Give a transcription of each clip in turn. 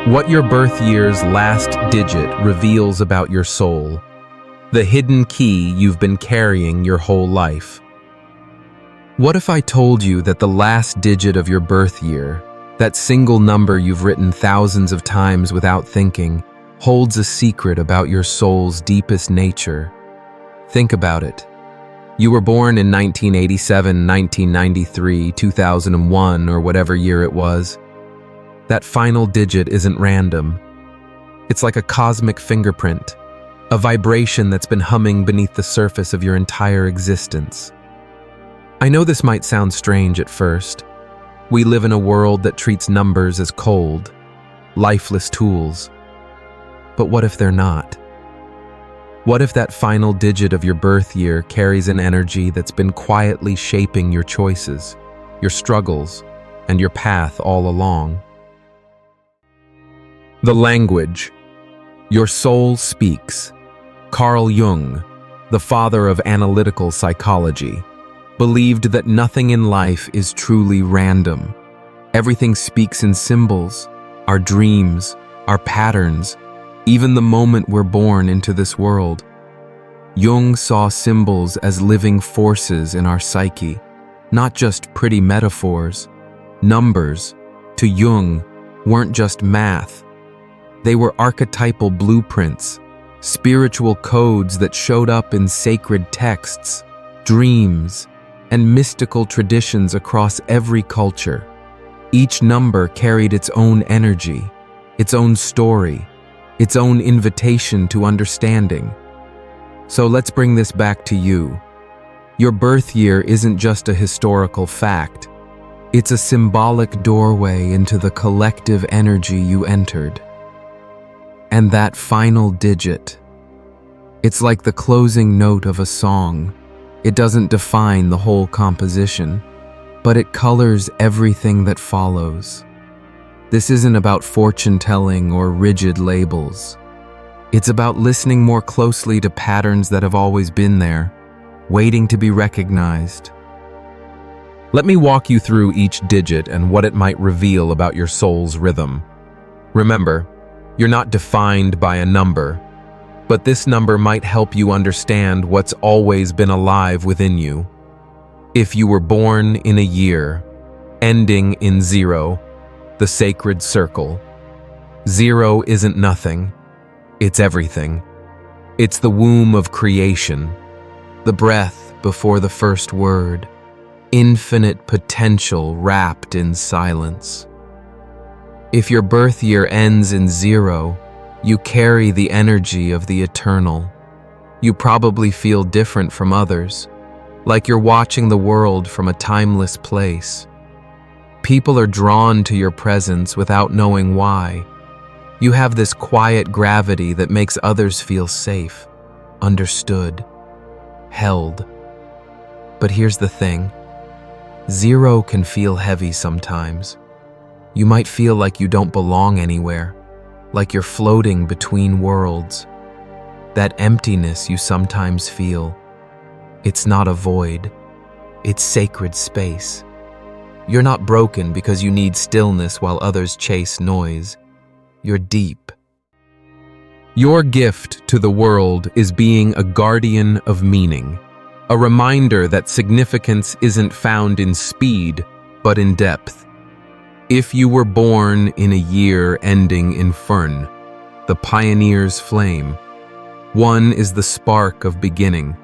What your birth year's last digit reveals about your soul. The hidden key you've been carrying your whole life. What if I told you that the last digit of your birth year, that single number you've written thousands of times without thinking, holds a secret about your soul's deepest nature? Think about it. You were born in 1987, 1993, 2001, or whatever year it was. That final digit isn't random. It's like a cosmic fingerprint, a vibration that's been humming beneath the surface of your entire existence. I know this might sound strange at first. We live in a world that treats numbers as cold, lifeless tools. But what if they're not? What if that final digit of your birth year carries an energy that's been quietly shaping your choices, your struggles, and your path all along? The language. Your soul speaks. Carl Jung, the father of analytical psychology, believed that nothing in life is truly random. Everything speaks in symbols, our dreams, our patterns, even the moment we're born into this world. Jung saw symbols as living forces in our psyche, not just pretty metaphors. Numbers, to Jung, weren't just math. They were archetypal blueprints, spiritual codes that showed up in sacred texts, dreams, and mystical traditions across every culture. Each number carried its own energy, its own story, its own invitation to understanding. So let's bring this back to you. Your birth year isn't just a historical fact. It's a symbolic doorway into the collective energy you entered. And that final digit, it's like the closing note of a song. It doesn't define the whole composition, but it colors everything that follows. This isn't about fortune-telling or rigid labels. It's about listening more closely to patterns that have always been there, waiting to be recognized. Let me walk you through each digit and what it might reveal about your soul's rhythm. Remember, you're not defined by a number, but this number might help you understand what's always been alive within you. If you were born in a year, ending in 0, the sacred circle. 0 isn't nothing, it's everything. It's the womb of creation, the breath before the first word, infinite potential wrapped in silence. If your birth year ends in 0, you carry the energy of the eternal. You probably feel different from others, like you're watching the world from a timeless place. People are drawn to your presence without knowing why. You have this quiet gravity that makes others feel safe, understood, held. But here's the thing. 0 can feel heavy sometimes. You might feel like you don't belong anywhere, like you're floating between worlds. That emptiness you sometimes feel, it's not a void, it's sacred space. You're not broken because you need stillness while others chase noise. You're deep. Your gift to the world is being a guardian of meaning, a reminder that significance isn't found in speed, but in depth. If you were born in a year ending in Fern, the pioneer's flame, 1 is the spark of beginning,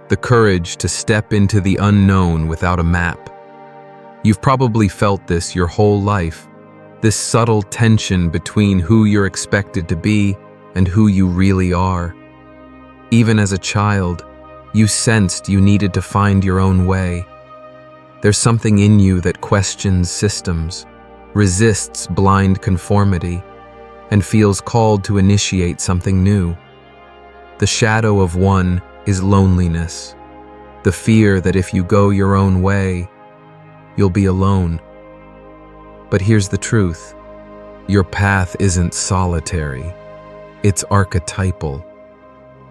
the courage to step into the unknown without a map. You've probably felt this your whole life, this subtle tension between who you're expected to be and who you really are. Even as a child, you sensed you needed to find your own way. There's something in you that questions systems, resists blind conformity, and feels called to initiate something new. The shadow of 1 is loneliness, the fear that if you go your own way, you'll be alone. But here's the truth. Your path isn't solitary. It's archetypal.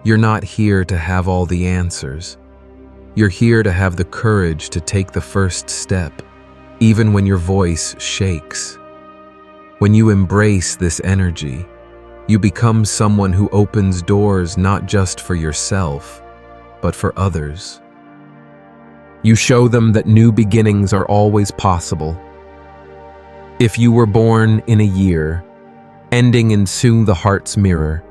You're not here to have all the answers. You're here to have the courage to take the first step, even when your voice shakes. When you embrace this energy, you become someone who opens doors not just for yourself, but for others. You show them that new beginnings are always possible. If you were born in a year, ending in soon the heart's mirror.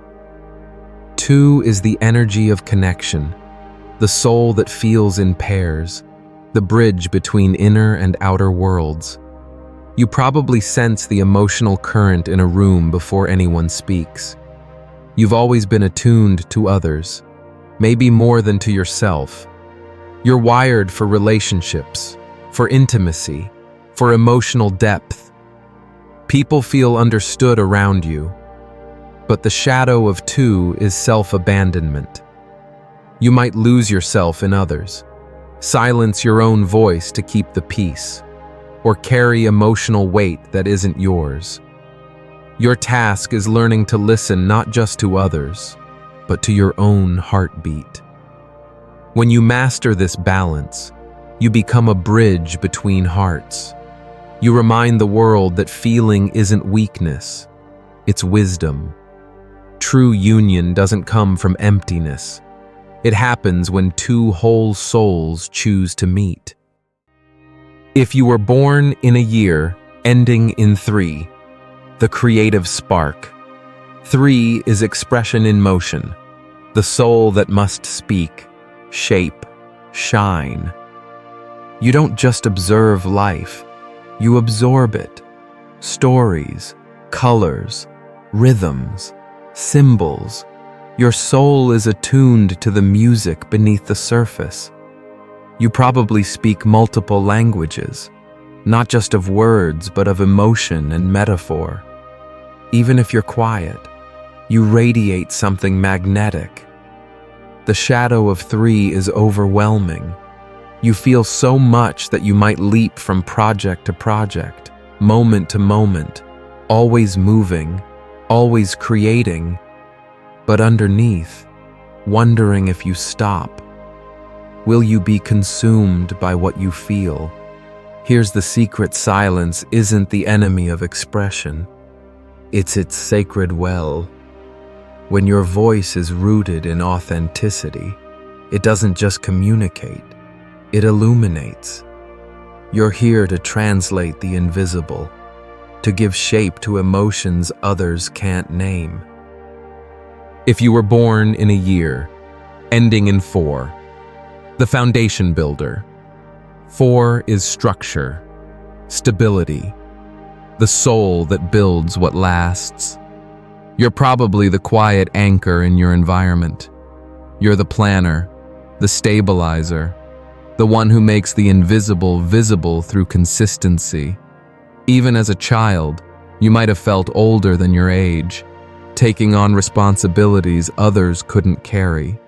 2 is the energy of connection, the soul that feels in pairs, the bridge between inner and outer worlds. You probably sense the emotional current in a room before anyone speaks. You've always been attuned to others, maybe more than to yourself. You're wired for relationships, for intimacy, for emotional depth. People feel understood around you, but the shadow of 2 is self-abandonment. You might lose yourself in others, silence your own voice to keep the peace, or carry emotional weight that isn't yours. Your task is learning to listen not just to others, but to your own heartbeat. When you master this balance, you become a bridge between hearts. You remind the world that feeling isn't weakness, it's wisdom. True union doesn't come from emptiness. It happens when 2 whole souls choose to meet. If you were born in a year, ending in 3, the creative spark. 3 is expression in motion, the soul that must speak, shape, shine. You don't just observe life, you absorb it. Stories, colors, rhythms, symbols. Your soul is attuned to the music beneath the surface. You probably speak multiple languages, not just of words, but of emotion and metaphor. Even if you're quiet, you radiate something magnetic. The shadow of 3 is overwhelming. You feel so much that you might leap from project to project, moment to moment, always moving, always creating, but underneath, wondering if you stop. Will you be consumed by what you feel? Here's the secret: silence isn't the enemy of expression. It's its sacred well. When your voice is rooted in authenticity, it doesn't just communicate, it illuminates. You're here to translate the invisible, to give shape to emotions others can't name. If you were born in a year, ending in 4, the foundation builder. 4 is structure, stability, the soul that builds what lasts. You're probably the quiet anchor in your environment. You're the planner, the stabilizer, the one who makes the invisible visible through consistency. Even as a child, you might have felt older than your age, taking on responsibilities others couldn't carry.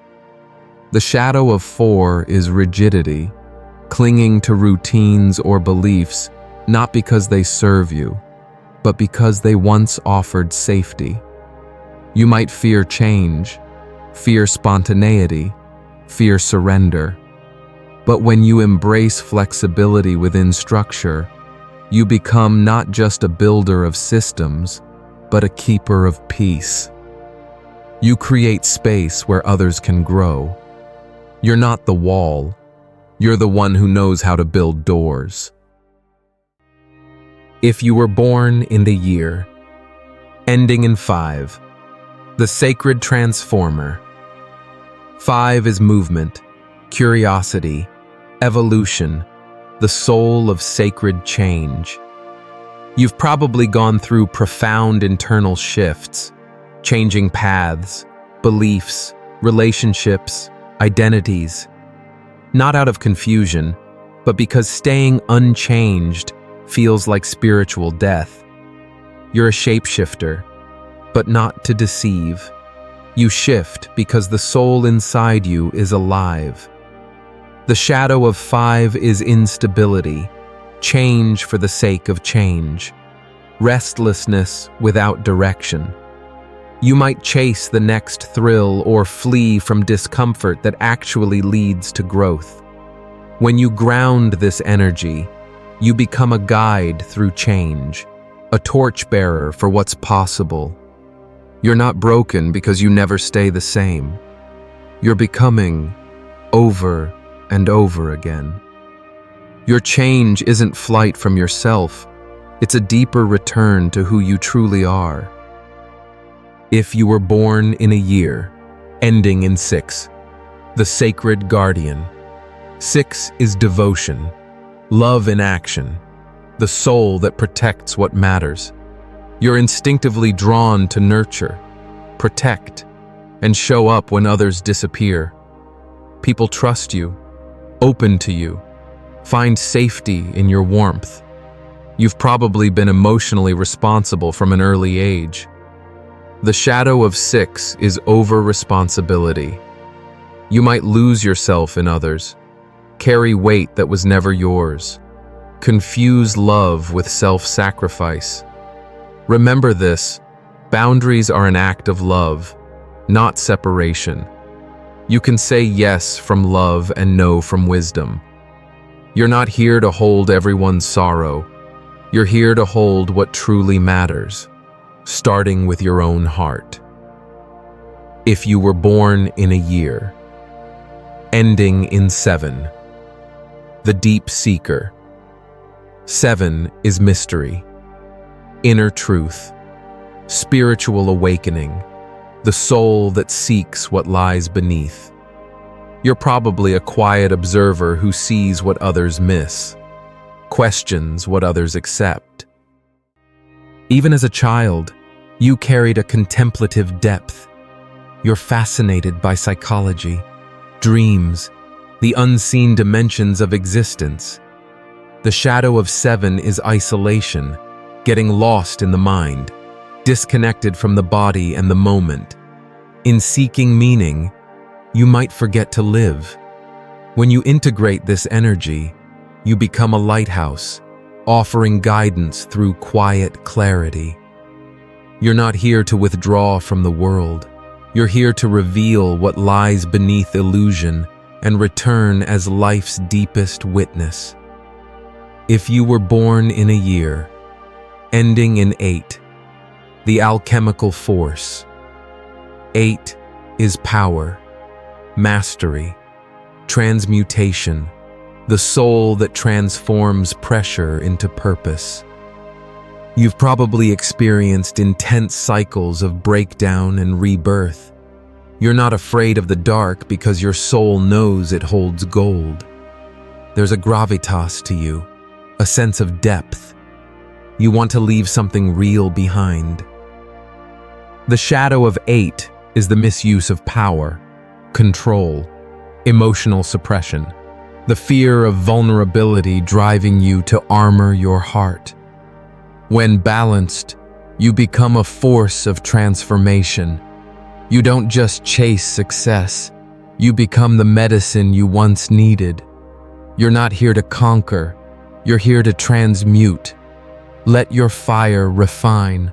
The shadow of 4 is rigidity, clinging to routines or beliefs, not because they serve you, but because they once offered safety. You might fear change, fear spontaneity, fear surrender. But when you embrace flexibility within structure, you become not just a builder of systems, but a keeper of peace. You create space where others can grow. You're not the wall. You're the one who knows how to build doors. If you were born in the year, ending in 5, the sacred transformer. 5 is movement, curiosity, evolution, the soul of sacred change. You've probably gone through profound internal shifts, changing paths, beliefs, relationships, identities. Not out of confusion, but because staying unchanged feels like spiritual death. You're a shapeshifter, but not to deceive. You shift because the soul inside you is alive. The shadow of 5 is instability, change for the sake of change, restlessness without direction. You might chase the next thrill or flee from discomfort that actually leads to growth. When you ground this energy, you become a guide through change, a torchbearer for what's possible. You're not broken because you never stay the same. You're becoming over and over again. Your change isn't flight from yourself. It's a deeper return to who you truly are. If you were born in a year, ending in 6, the sacred guardian. 6 is devotion, love in action, the soul that protects what matters. You're instinctively drawn to nurture, protect, and show up when others disappear. People trust you, open to you, find safety in your warmth. You've probably been emotionally responsible from an early age. The shadow of 6 is over-responsibility. You might lose yourself in others, carry weight that was never yours, confuse love with self-sacrifice. Remember this, boundaries are an act of love, not separation. You can say yes from love and no from wisdom. You're not here to hold everyone's sorrow. You're here to hold what truly matters, starting with your own heart. If you were born in a year, ending in 7, the deep seeker. 7 is mystery, inner truth, spiritual awakening, the soul that seeks what lies beneath. You're probably a quiet observer who sees what others miss, questions what others accept. Even as a child, you carried a contemplative depth. You're fascinated by psychology, dreams, the unseen dimensions of existence. The shadow of 7 is isolation, getting lost in the mind, disconnected from the body and the moment. In seeking meaning, you might forget to live. When you integrate this energy, you become a lighthouse, offering guidance through quiet clarity. You're not here to withdraw from the world. You're here to reveal what lies beneath illusion and return as life's deepest witness. If you were born in a year, ending in 8, the alchemical force. 8 is power, mastery, transmutation, the soul that transforms pressure into purpose. You've probably experienced intense cycles of breakdown and rebirth. You're not afraid of the dark because your soul knows it holds gold. There's a gravitas to you, a sense of depth. You want to leave something real behind. The shadow of 8 is the misuse of power, control, emotional suppression, the fear of vulnerability driving you to armor your heart. When balanced, you become a force of transformation. You don't just chase success, you become the medicine you once needed. You're not here to conquer, you're here to transmute. Let your fire refine,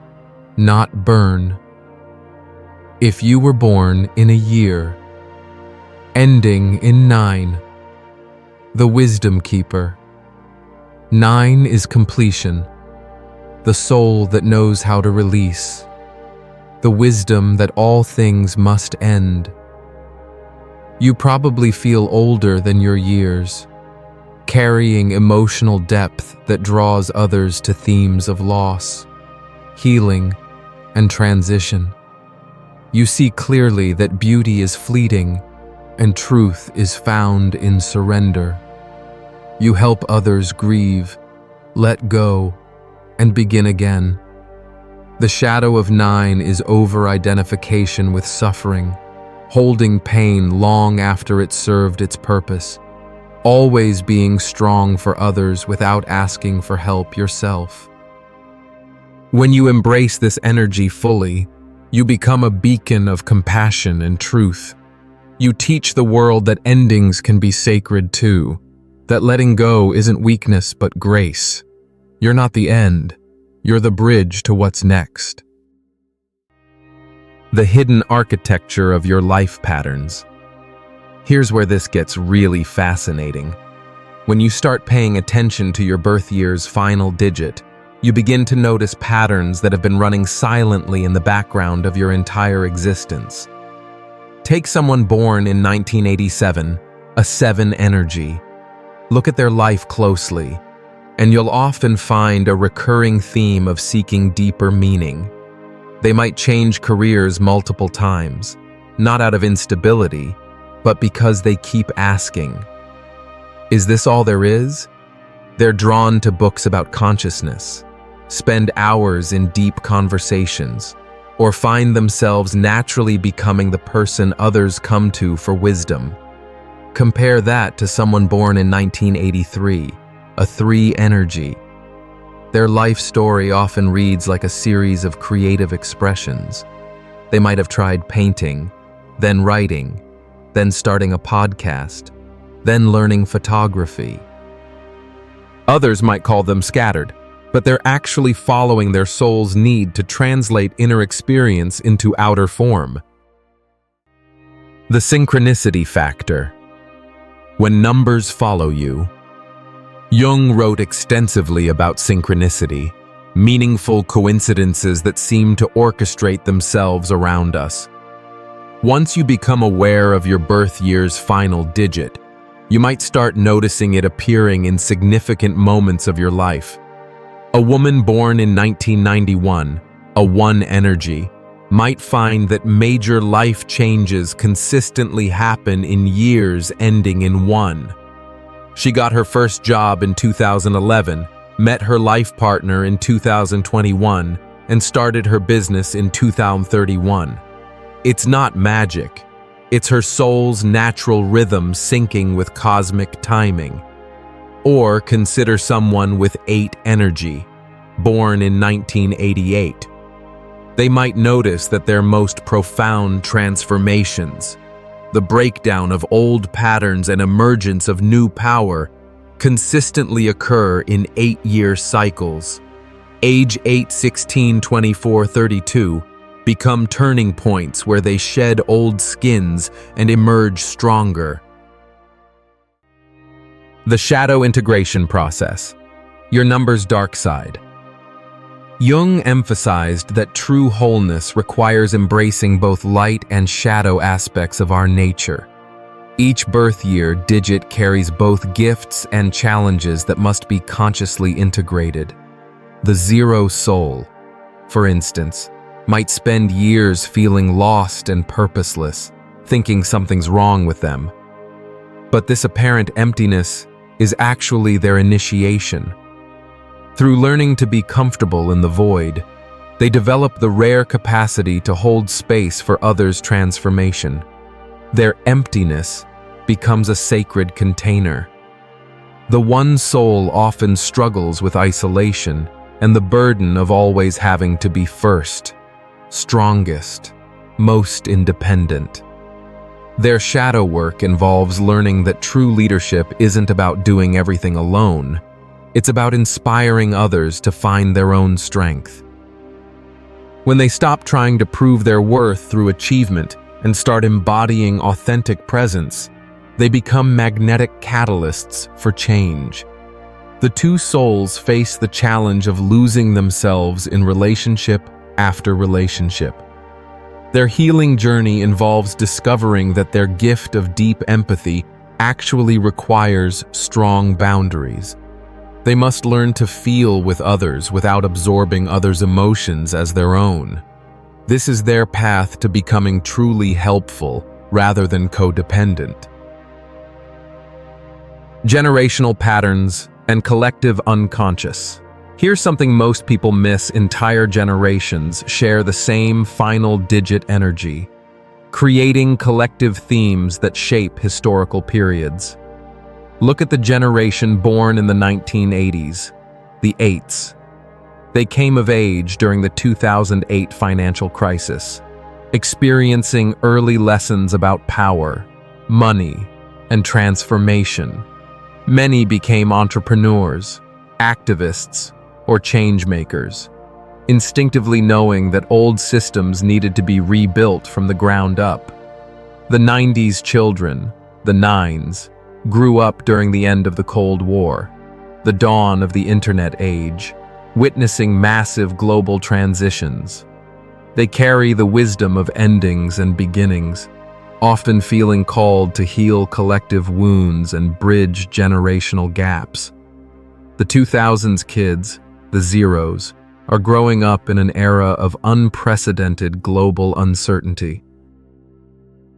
not burn. If you were born in a year, ending in 9, the wisdom keeper. 9 is completion, the soul that knows how to release, the wisdom that all things must end. You probably feel older than your years, carrying emotional depth that draws others to themes of loss, healing, and transition. You see clearly that beauty is fleeting and truth is found in surrender. You help others grieve, let go, and begin again. The shadow of 9 is over-identification with suffering, holding pain long after it served its purpose, always being strong for others without asking for help yourself. When you embrace this energy fully, you become a beacon of compassion and truth. You teach the world that endings can be sacred too, that letting go isn't weakness but grace. You're not the end, you're the bridge to what's next. The hidden architecture of your life patterns. Here's where this gets really fascinating. When you start paying attention to your birth year's final digit, You begin to notice patterns that have been running silently in the background of your entire existence. Take someone born in 1987, a 7 energy. Look at their life closely, and you'll often find a recurring theme of seeking deeper meaning. They might change careers multiple times, not out of instability, but because they keep asking. Is this all there is? They're drawn to books about consciousness, spend hours in deep conversations, or find themselves naturally becoming the person others come to for wisdom. Compare that to someone born in 1983, a 3 energy. Their life story often reads like a series of creative expressions. They might have tried painting, then writing, then starting a podcast, then learning photography. Others might call them scattered, but they're actually following their soul's need to translate inner experience into outer form. The synchronicity factor. When numbers follow you. Jung wrote extensively about synchronicity, meaningful coincidences that seem to orchestrate themselves around us. Once you become aware of your birth year's final digit, you might start noticing it appearing in significant moments of your life. A woman born in 1991, a 1 energy, might find that major life changes consistently happen in years ending in 1. She got her first job in 2011, met her life partner in 2021, and started her business in 2031. It's not magic. It's her soul's natural rhythm syncing with cosmic timing. Or consider someone with 8 energy, born in 1988. They might notice that their most profound transformations, the breakdown of old patterns and emergence of new power, consistently occur in 8-year cycles. Age 8, 16, 24, 32 become turning points where they shed old skins and emerge stronger. The shadow integration process. Your number's dark side. Jung emphasized that true wholeness requires embracing both light and shadow aspects of our nature. Each birth year digit carries both gifts and challenges that must be consciously integrated. The 0 soul, for instance, might spend years feeling lost and purposeless, thinking something's wrong with them. But this apparent emptiness is actually their initiation. Through learning to be comfortable in the void, they develop the rare capacity to hold space for others' transformation. Their emptiness becomes a sacred container. The 1 soul often struggles with isolation and the burden of always having to be first, strongest, most independent. Their shadow work involves learning that true leadership isn't about doing everything alone. It's about inspiring others to find their own strength. When they stop trying to prove their worth through achievement and start embodying authentic presence, they become magnetic catalysts for change. The 2 souls face the challenge of losing themselves in relationship after relationship. Their healing journey involves discovering that their gift of deep empathy actually requires strong boundaries. They must learn to feel with others without absorbing others' emotions as their own. This is their path to becoming truly helpful rather than codependent. Generational patterns and collective unconscious. Here's something most people miss. Entire generations share the same final digit energy, creating collective themes that shape historical periods. Look at the generation born in the 1980s, the 8s. They came of age during the 2008 financial crisis, experiencing early lessons about power, money, and transformation. Many became entrepreneurs, activists, or change makers, instinctively knowing that old systems needed to be rebuilt from the ground up. The 90s children, the 9s, grew up during the end of the Cold War, the dawn of the internet age. witnessing massive global transitions. They carry the wisdom of endings and beginnings, often feeling called to heal collective wounds and bridge generational gaps. The 2000s kids, the zeros, are growing up in an era of unprecedented global uncertainty.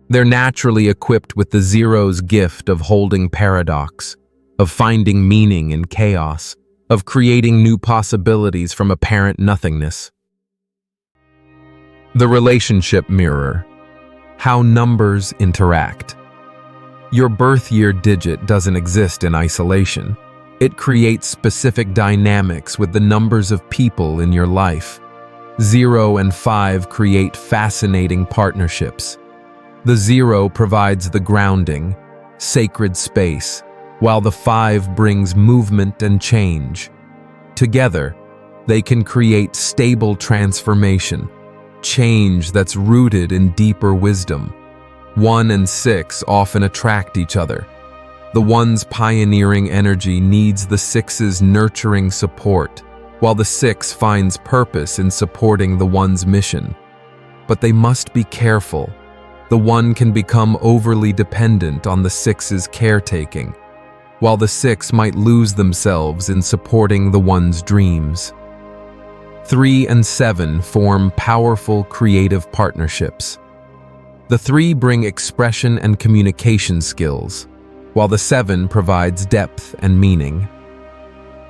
They're naturally equipped with the zero's gift of holding paradox, of finding meaning in chaos, of creating new possibilities from apparent nothingness. The relationship mirror. How numbers interact. Your birth year digit doesn't exist in isolation. It creates specific dynamics with the numbers of people in your life. 0 and 5 create fascinating partnerships. The 0 provides the grounding, sacred space, while the 5 brings movement and change. Together, they can create stable transformation, change that's rooted in deeper wisdom. 1 and 6 often attract each other. The 1's pioneering energy needs the 6's nurturing support, while the 6 finds purpose in supporting the 1's mission. But they must be careful. The 1 can become overly dependent on the 6's caretaking, while the 6 might lose themselves in supporting the 1's dreams. 3 and 7 form powerful creative partnerships. The 3 bring expression and communication skills, while the 7 provides depth and meaning.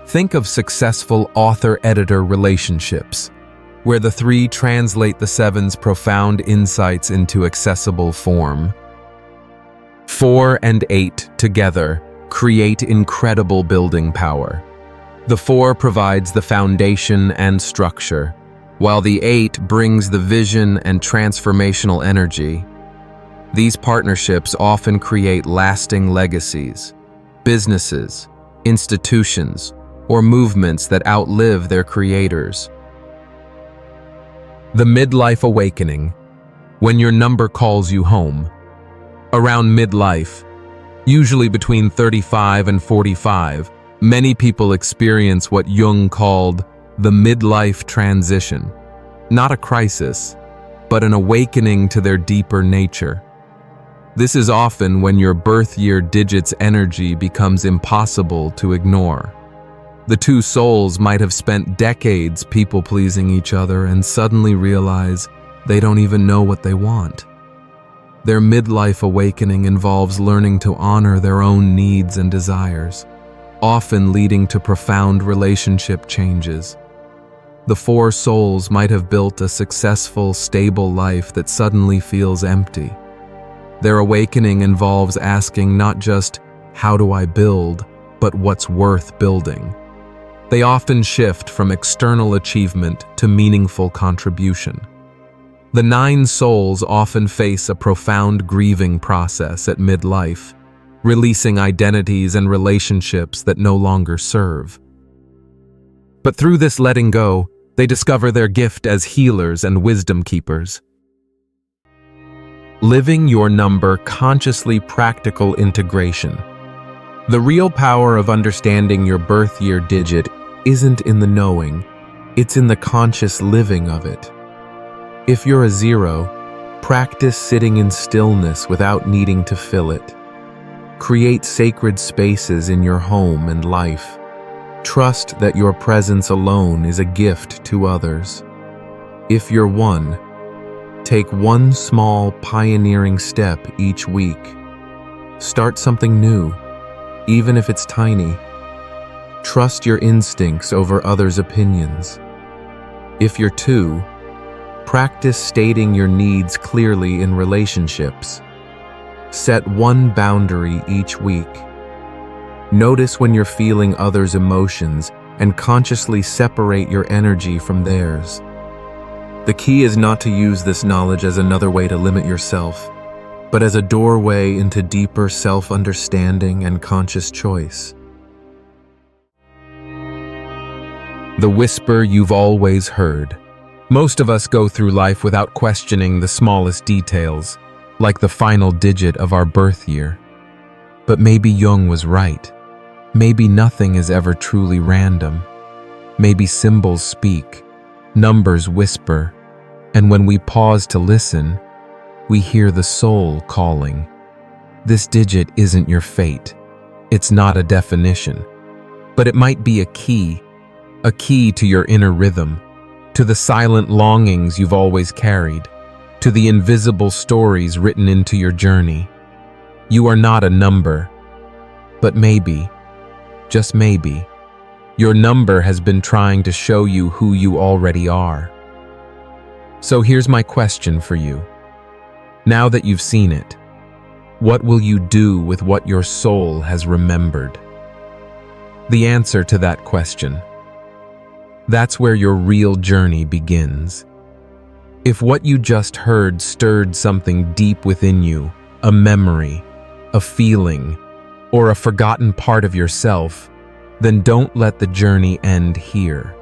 Think of successful author-editor relationships, where the 3 translate the 7's profound insights into accessible form. 4 and 8 together create incredible building power. The 4 provides the foundation and structure, while the 8 brings the vision and transformational energy. These partnerships often create lasting legacies, businesses, institutions, or movements that outlive their creators. The midlife awakening, when your number calls you home. Around midlife, usually between 35 and 45, many people experience what Jung called the midlife transition. Not a crisis, but an awakening to their deeper nature. This is often when your birth year digit's energy becomes impossible to ignore. The 2 souls might have spent decades people-pleasing each other and suddenly realize they don't even know what they want. Their midlife awakening involves learning to honor their own needs and desires, often leading to profound relationship changes. The 4 souls might have built a successful, stable life that suddenly feels empty. Their awakening involves asking not just, how do I build, but what's worth building. They often shift from external achievement to meaningful contribution. The 9 souls often face a profound grieving process at midlife, releasing identities and relationships that no longer serve. But through this letting go, they discover their gift as healers and wisdom keepers. Living your number consciously practical integration. The real power of understanding your birth year digit isn't in the knowing, it's in the conscious living of it. If you're a 0, practice sitting in stillness without needing to fill it. Create sacred spaces in your home and life. Trust that your presence alone is a gift to others. If you're 1, take one small pioneering step each week. Start something new, even if it's tiny. Trust your instincts over others' opinions. If you're 2, practice stating your needs clearly in relationships. Set one boundary each week. Notice when you're feeling others' emotions and consciously separate your energy from theirs. The key is not to use this knowledge as another way to limit yourself, but as a doorway into deeper self-understanding and conscious choice. The whisper you've always heard. Most of us go through life without questioning the smallest details, like the final digit of our birth year. But maybe Jung was right. Maybe nothing is ever truly random. Maybe symbols speak, numbers whisper, and when we pause to listen, we hear the soul calling. This digit isn't your fate. It's not a definition, but it might be a key to your inner rhythm, to the silent longings you've always carried, to the invisible stories written into your journey. You are not a number, but maybe, just maybe, your number has been trying to show you who you already are. So here's my question for you. Now that you've seen it, what will you do with what your soul has remembered? The answer to that question, that's where your real journey begins. If what you just heard stirred something deep within you, a memory, a feeling, or a forgotten part of yourself, then don't let the journey end here.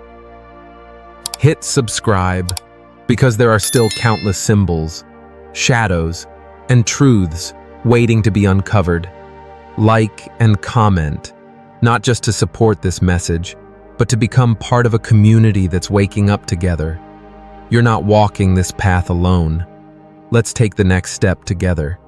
Hit subscribe, because there are still countless symbols, shadows, and truths waiting to be uncovered. Like and comment, not just to support this message, but to become part of a community that's waking up together. You're not walking this path alone. Let's take the next step together.